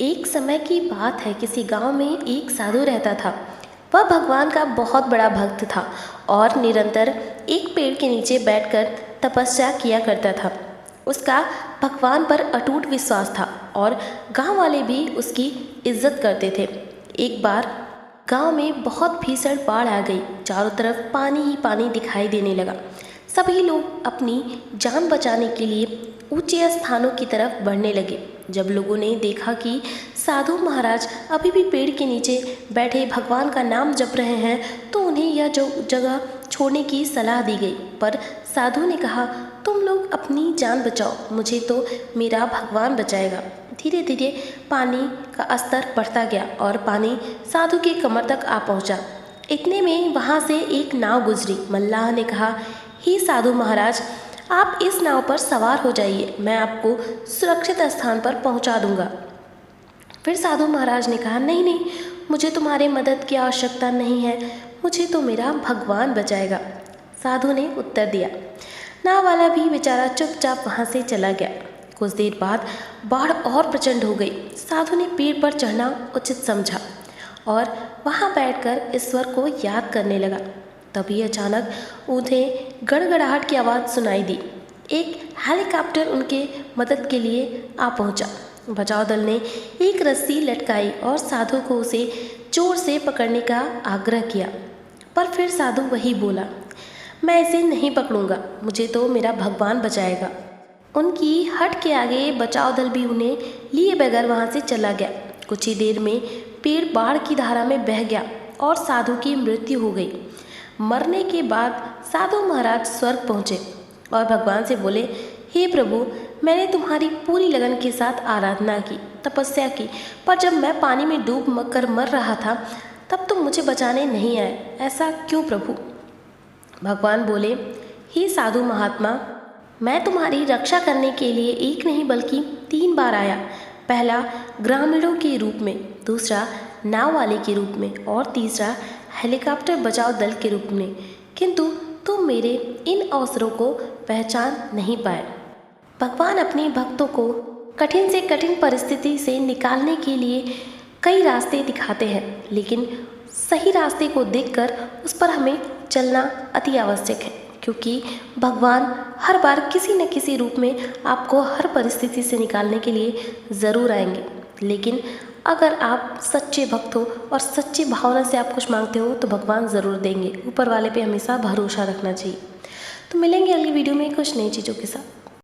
एक समय की बात है, किसी गांव में एक साधु रहता था। वह भगवान का बहुत बड़ा भक्त था और निरंतर एक पेड़ के नीचे बैठकर तपस्या किया करता था। उसका भगवान पर अटूट विश्वास था और गांव वाले भी उसकी इज्जत करते थे। एक बार गांव में बहुत भीषण बाढ़ आ गई। चारों तरफ पानी ही पानी दिखाई देने लगा। सभी लोग अपनी जान बचाने के लिए ऊंचे स्थानों की तरफ बढ़ने लगे। जब लोगों ने देखा कि साधु महाराज अभी भी पेड़ के नीचे बैठे भगवान का नाम जप रहे हैं, तो उन्हें यह जगह छोड़ने की सलाह दी गई। पर साधु ने कहा, तुम लोग अपनी जान बचाओ, मुझे तो मेरा भगवान बचाएगा। धीरे धीरे पानी का स्तर बढ़ता गया और पानी साधु के कमर तक आ पहुंचा। इतने में वहां से एक नाव गुजरी। मल्लाह ने कहा, हे साधु महाराज, आप इस नाव पर सवार हो जाइए, मैं आपको सुरक्षित स्थान पर पहुंचा दूंगा। फिर साधु महाराज ने कहा, नहीं नहीं, मुझे तुम्हारी मदद की आवश्यकता नहीं है, मुझे तो मेरा भगवान बचाएगा। साधु ने उत्तर दिया। नाव वाला भी बेचारा चुपचाप वहाँ से चला गया। कुछ देर बाद बाढ़ और प्रचंड हो गई। साधु ने पेड़ पर चढ़ना उचित समझा और वहाँ बैठकर ईश्वर को याद करने लगा। तभी अचानक उन्हें गड़गड़ाहट की आवाज़ सुनाई दी। एक हेलीकॉप्टर उनके मदद के लिए आ पहुंचा। बचाव दल ने एक रस्सी लटकाई और साधु को उसे जोर से पकड़ने का आग्रह किया, पर फिर साधु वही बोला, मैं इसे नहीं पकड़ूंगा, मुझे तो मेरा भगवान बचाएगा। उनकी हट के आगे बचाव दल भी उन्हें लिए बगैर वहाँ से चला गया। कुछ ही देर में पेड़ बाढ़ की धारा में बह गया और साधु की मृत्यु हो गई। मरने के बाद साधु महाराज स्वर्ग पहुँचे और भगवान से बोले, हे प्रभु, मैंने तुम्हारी पूरी लगन के साथ आराधना की, तपस्या की, पर जब मैं पानी में डूब कर मर रहा था तब तुम मुझे बचाने नहीं आए, ऐसा क्यों प्रभु? भगवान बोले, हे साधु महात्मा, मैं तुम्हारी रक्षा करने के लिए एक नहीं बल्कि 3 बार आया। पहला ग्रामीणों के रूप में, दूसरा नाव वाले के रूप में और तीसरा हेलीकॉप्टर बचाव दल के रूप में, किंतु तुम मेरे इन अवसरों को पहचान नहीं पाए। भगवान अपने भक्तों को कठिन से कठिन परिस्थिति से निकालने के लिए कई रास्ते दिखाते हैं, लेकिन सही रास्ते को देखकर उस पर हमें चलना अति आवश्यक है, क्योंकि भगवान हर बार किसी न किसी रूप में आपको हर परिस्थिति से निकालने के लिए ज़रूर आएंगे। लेकिन अगर आप सच्चे भक्त हो और सच्ची भावना से आप कुछ मांगते हो तो भगवान ज़रूर देंगे। ऊपर वाले पे हमेशा भरोसा रखना चाहिए। तो मिलेंगे अगली वीडियो में कुछ नई चीज़ों के साथ।